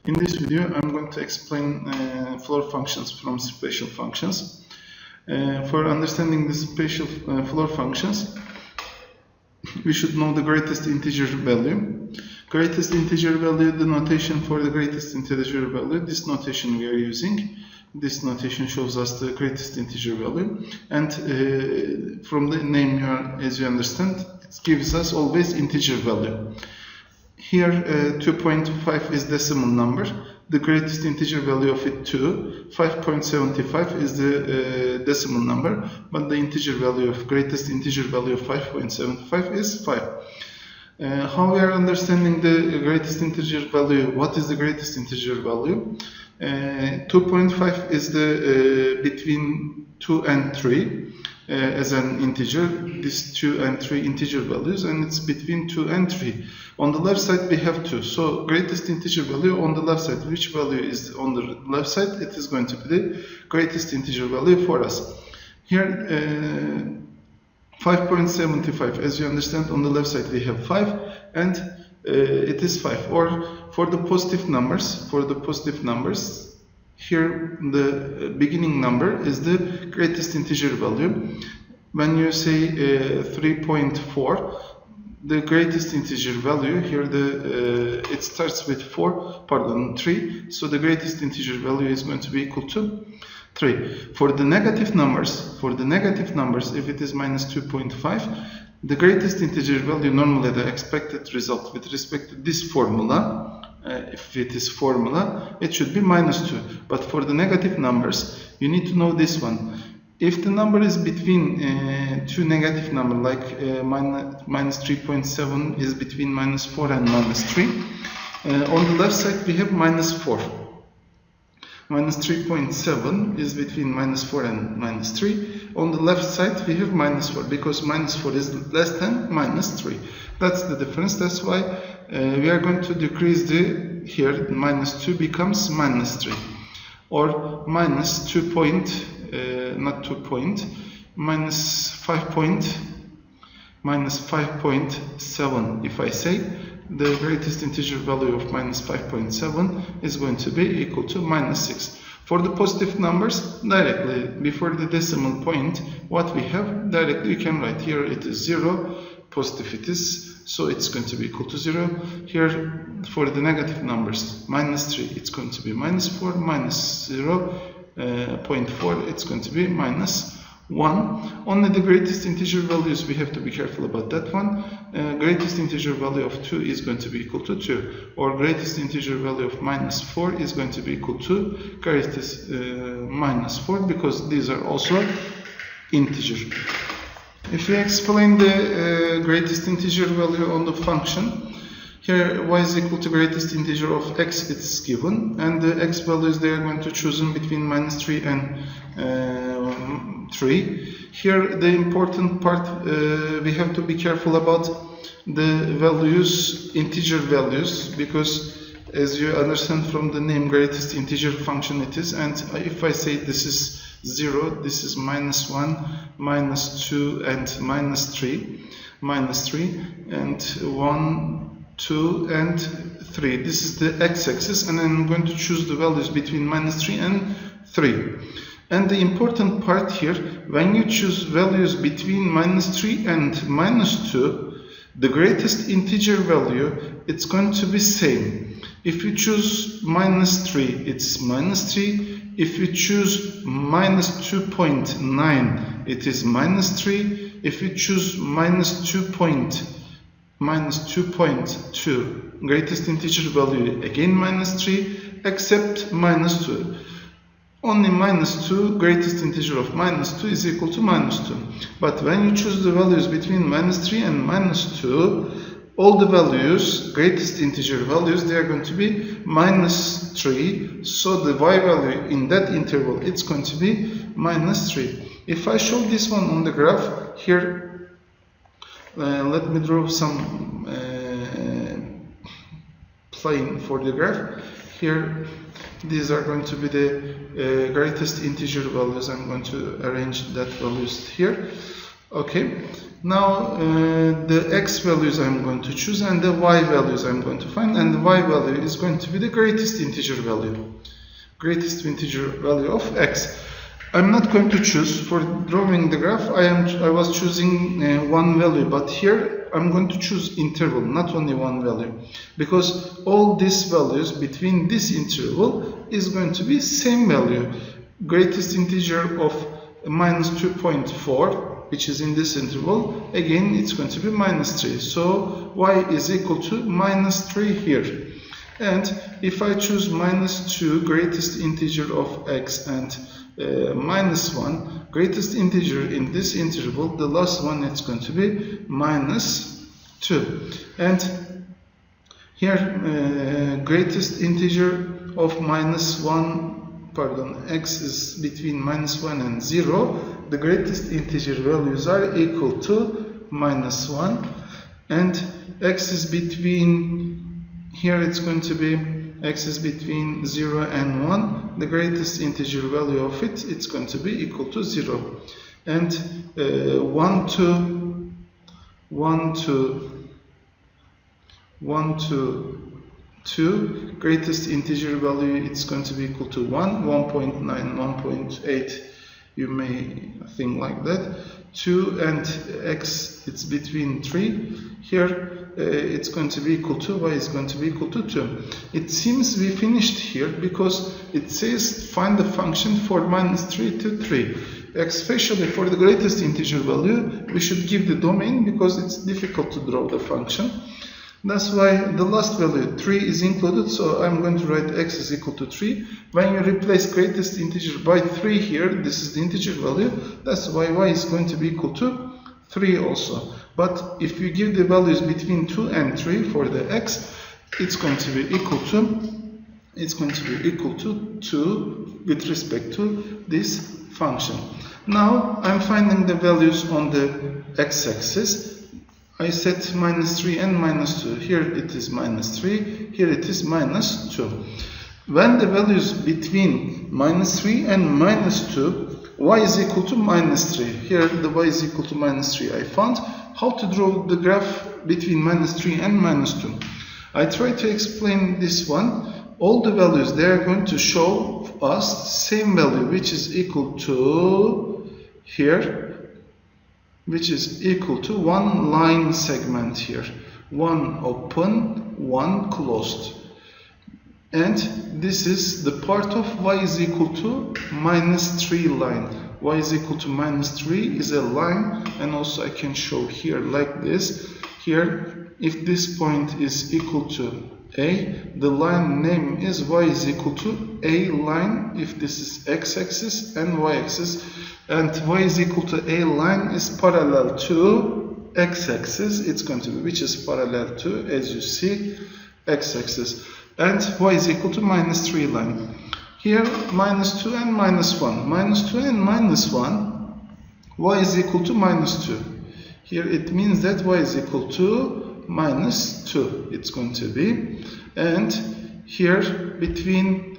In this video, I'm going to explain floor functions from special functions. For understanding the special floor functions, we should know the greatest integer value. Greatest integer value, the notation for the greatest integer value, this notation we are using. This notation shows us the greatest integer value, and from the name, as you understand, it gives us always integer value. Here 2.5 is decimal number, the greatest integer value of it 2, 5.75 is the decimal number, but the integer value of greatest integer value of 5.75 is 5. How we are understanding the greatest integer value? What is the greatest integer value? 2.5 is the between 2 and 3 as an integer. This 2 and 3 integer values, and it's between 2 and 3. On the left side we have 2, so greatest integer value on the left side. Which value is on the left side? It is going to be the greatest integer value for us. Here 5.75, as you understand, on the left side we have 5, and it is 5. Or for the positive numbers, here the beginning number is the greatest integer value. When you say 3.4, the greatest integer value here, it starts with 3, so the greatest integer value is going to be equal to 3. For the negative numbers, if it is minus 2.5, the greatest integer value, normally the expected result with respect to this formula, if it is formula, it should be minus 2. But for the negative numbers, you need to know this one. If the number is between two negative numbers, like minus 3.7 is between minus 4 and minus 3, on the left side we have minus 4. Minus 3.7 is between minus 4 and minus 3. On the left side we have minus 4, because minus 4 is less than minus 3. That's the difference. That's why we are going to decrease the, here minus 2 becomes minus 3. Or minus 2 point, not 2 point, minus 5.7. If I say the greatest integer value of minus 5.7 is going to be equal to minus 6. For the positive numbers, directly before the decimal point, what we have, directly you can write here it is 0, positive it is, so it's going to be equal to 0. Here for the negative numbers, minus 3, it's going to be minus 4, minus 0.4, it's going to be minus 1. Only the greatest integer values, we have to be careful about that one. Greatest integer value of 2 is going to be equal to 2, or greatest integer value of minus 4 is going to be equal to greatest minus 4, because these are also integer. If we explain the greatest integer value on the function, here y is equal to greatest integer of x, it's given, and the x values they are going to choose in between minus 3 and 3. Here the important part, we have to be careful about the values, integer values, because as you understand from the name, greatest integer function it is, and if I say this is 0, this is minus 1, minus 2 and minus 3, and 1, 2 and 3. This is the x-axis, and I'm going to choose the values between minus 3 and 3. And the important part here, when you choose values between minus 3 and minus 2, the greatest integer value, it's going to be same. If you choose minus 3, it's minus 3. If you choose minus 2.9, it is minus 3. If you choose minus 2.2, greatest integer value again minus 3, except minus 2. Only minus 2, greatest integer of minus 2 is equal to minus 2. But when you choose the values between minus 3 and minus 2, all the values, greatest integer values, they are going to be minus 3. So the y value in that interval, it's going to be minus 3. If I show this one on the graph, here, let me draw some plane for the graph. Here, these are going to be the greatest integer values. I'm going to arrange that values here. Okay, Now the x values I'm going to choose and the y values I'm going to find, and the y value is going to be the greatest integer value of x. I'm not going to choose for drawing the graph. I was choosing one value, but here I'm going to choose interval, not only one value, because all these values between this interval is going to be same value. Greatest integer of minus 2.4, which is in this interval, again it's going to be minus 3. So y is equal to minus 3 here. And if I choose minus 2, greatest integer of x, and minus 1, greatest integer in this interval, the last one it's going to be minus 2. And here greatest integer of minus 1, x is between minus 1 and 0. The greatest integer values are equal to minus 1, and x is between, here it's going to be x is between 0 and 1. The greatest integer value of it, it's going to be equal to 0. And 1 to 2, greatest integer value, it's going to be equal to 1, 1.9, 1.8, you may think like that. 2 and x, it's between 3. Here it's going to be equal to, y is going to be equal to 2. It seems we finished here because it says find the function for minus 3 to 3. Especially for the greatest integer value, we should give the domain because it's difficult to draw the function. That's why the last value 3 is included, so I'm going to write x is equal to 3. When you replace greatest integer by 3 here, this is the integer value, that's why y is going to be equal to 3 also. But if you give the values between 2 and 3 for the x, it's going to be equal to 2 with respect to this function. Now I'm finding the values on the x-axis. I set minus 3 and minus 2. Here it is minus 3, here it is minus 2. When the values between minus 3 and minus 2, y is equal to minus 3. Here the y is equal to minus 3. I found how to draw the graph between minus 3 and minus 2. I try to explain this one. All the values, they are going to show us same value, which is equal to here, which is equal to one line segment here, one open, one closed. And this is the part of y is equal to minus 3 line. Y is equal to minus 3 is a line, and also I can show here like this. Here, if this point is equal to a, the line name is y is equal to a line if this is x-axis and y-axis, and y is equal to a line is parallel to x-axis, it's going to be, which is parallel to, as you see, x-axis, and y is equal to minus 3 line. Here minus 2 and minus 1, minus 2 and minus 1, y is equal to minus 2. Here it means that y is equal to minus 2 it's going to be, and here between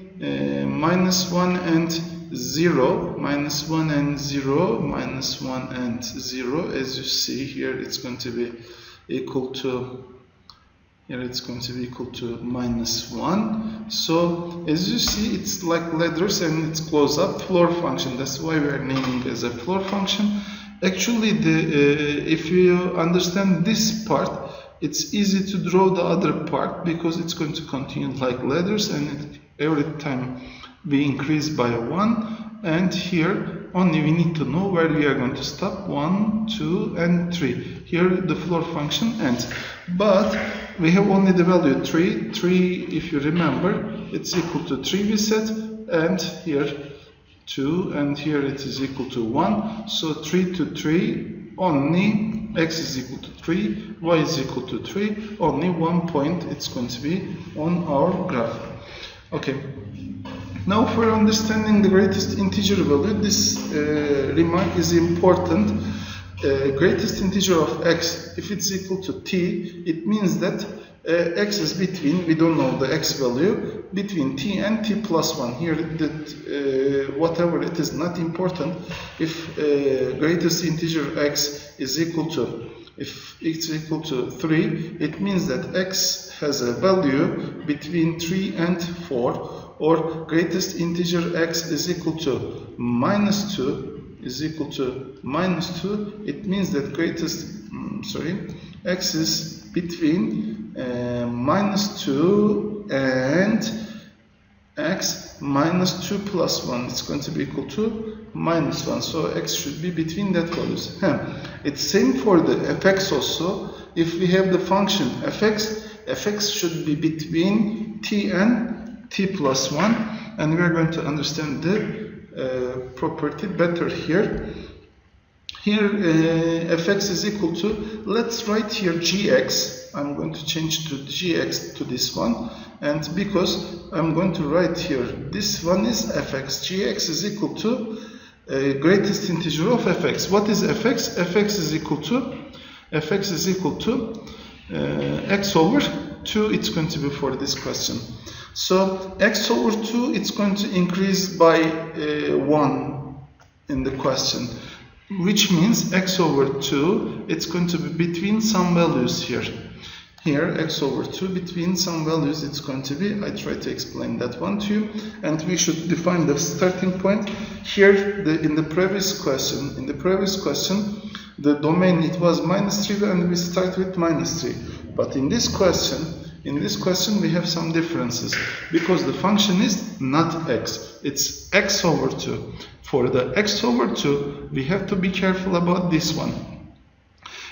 minus 1 and 0, minus 1 and 0, minus 1 and 0, as you see here it's going to be equal to, here it's going to be equal to minus 1. So as you see, it's like letters and it's close up floor function. That's why we are naming it as a floor function. Actually, if you understand this part, it's easy to draw the other part because it's going to continue like letters, and every time we increase by 1, and here only we need to know where we are going to stop, 1, 2 and 3. Here the floor function ends, but we have only the value 3. 3, if you remember, it's equal to 3 we set, and here 2, and here it is equal to 1. So 3 to 3, only x is equal to 3, y is equal to 3, only 1 point it's going to be on our graph. Okay, now for understanding the greatest integer value, this remark is important. Greatest integer of x, if it's equal to t, it means that x is between, we don't know the x value, between t and t plus 1. Here, that whatever it is not important. If greatest integer x is equal to, if x is equal to 3, it means that x has a value between 3 and 4, or greatest integer x is equal to minus 2, is equal to minus 2, it means that greatest, x is between minus 2 and x minus 2 plus 1. It's going to be equal to minus 1. So x should be between that values. It's same for the fx also. If we have the function fx should be between t and t plus 1. And we are going to understand the property better here. Here fx is equal to, let's write here gx. I'm going to change to gx to this one, and because I'm going to write here, this one is fx. Gx is equal to greatest integer of fx. What is fx? Fx is equal to x over 2. It's going to be for this question. So x over 2, it's going to increase by 1 in the question, which means x over 2, it's going to be between some values here. Here, x over 2 between some values, it's going to be, I try to explain that one to you, and we should define the starting point. Here, in the previous question, the domain, it was minus 3, and we start with minus 3. But in this question, we have some differences, because the function is not x, it's x over 2. For the x over 2, we have to be careful about this one.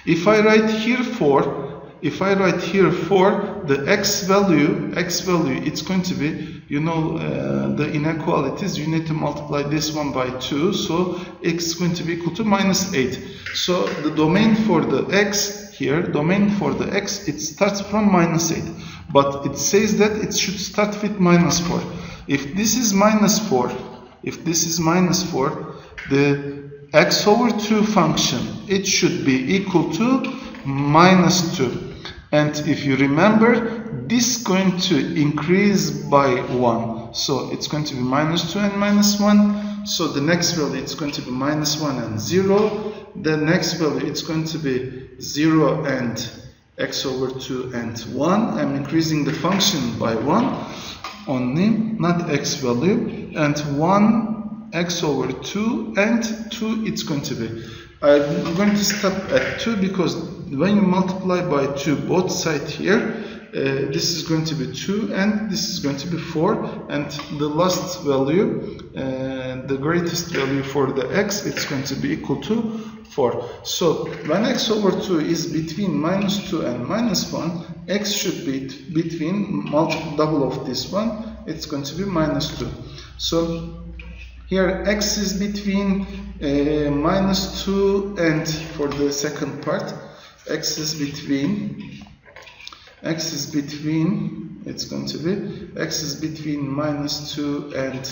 If I write here 4, the x value, it's going to be, the inequalities, you need to multiply this one by 2, so x is going to be equal to minus 8. So the domain for the x here, it starts from minus 8. But it says that it should start with minus 4. If this is minus 4, the x over 2 function, it should be equal to minus 2. And if you remember, this is going to increase by 1. So it's going to be minus 2 and minus 1. So the next value, it's going to be minus 1 and 0. The next value, it's going to be 0 and x over 2 and 1. I'm increasing the function by 1 only, not x value. And 1 x over 2 and 2 it's going to be. I'm going to stop at 2 because when you multiply by 2 both sides here, this is going to be 2 and this is going to be 4, and the last value, the greatest value for the x, it's going to be equal to 4. So when x over 2 is between minus 2 and minus 1, x should be between double of this one, it's going to be minus 2. So here x is between minus 2 and, for the second part, x is between, it's going to be, x is between minus 2 and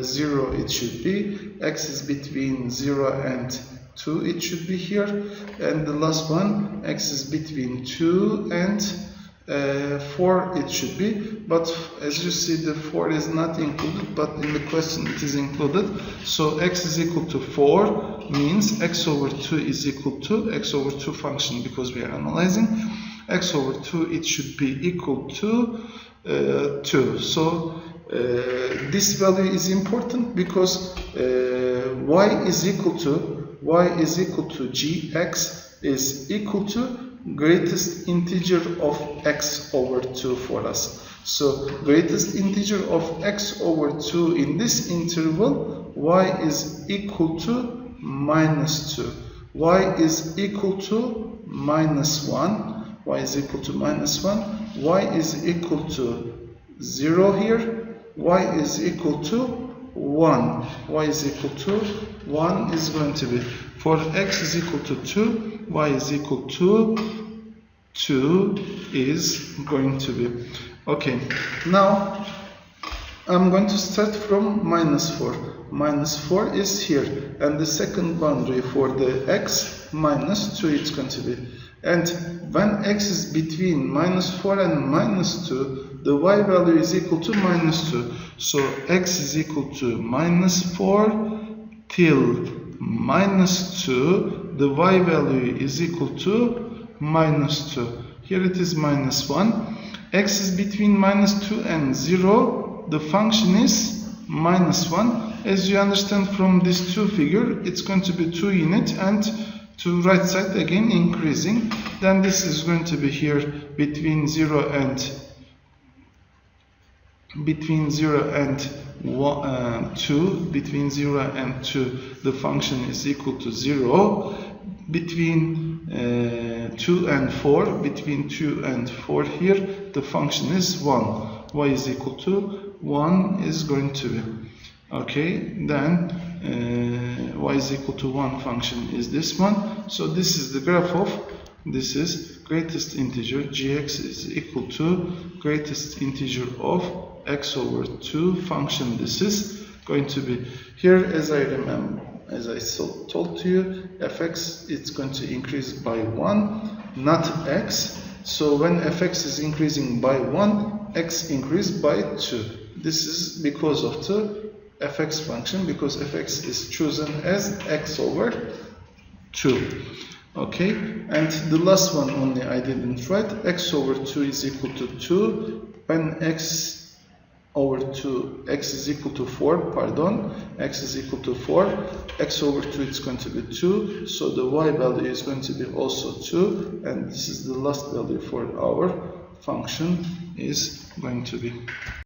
0, it should be, x is between 0 and 2, it should be here, and the last one, x is between 2 and 4, it should be, but as you see, the 4 is not included, but in the question it is included. So x is equal to 4 means x over 2 is equal to x over 2 function, because we are analyzing x over 2, it should be equal to 2. So this value is important because y is equal to gx is equal to greatest integer of x over 2 for us. So greatest integer of x over 2 in this interval, y is equal to minus 2. Y is equal to minus 1. Y is equal to minus 1. Y is equal to 0 here. Y is equal to 1. Y is equal to 1 is going to be, for x is equal to 2, y is equal to 2 is going to be. Okay, now I'm going to start from minus 4. Minus 4 is here, and the second boundary for the x minus 2 it's going to be. And when x is between -4 and -2, the y value is equal to -2. So x is equal to -4 till -2. The y value is equal to -2. Here it is -1. X is between -2 and 0. The function is -1. As you understand from this 2 figure, it's going to be 2 unit, and to right side again increasing. Then this is going to be here between 0 and 2. Between 0 and 2, the function is equal to 0. Between 2 and 4, between 2 and 4 here, the function is 1. Y is equal to 1 is going to be. Okay, then y is equal to 1 function is this one. So this is the graph of, this is greatest integer, gx is equal to greatest integer of x over 2 function. This is going to be here, as I remember, as I told to you, fx is going to increase by 1, not x. So when fx is increasing by 1, x increase by 2. This is because of the fx function, because fx is chosen as x over 2. Okay, and the last one only I didn't write. X over 2 is equal to 2 when x over 2, x is equal to 4, pardon, x is equal to 4, x over 2 is going to be 2, so the y value is going to be also 2, and this is the last value for our function is going to be.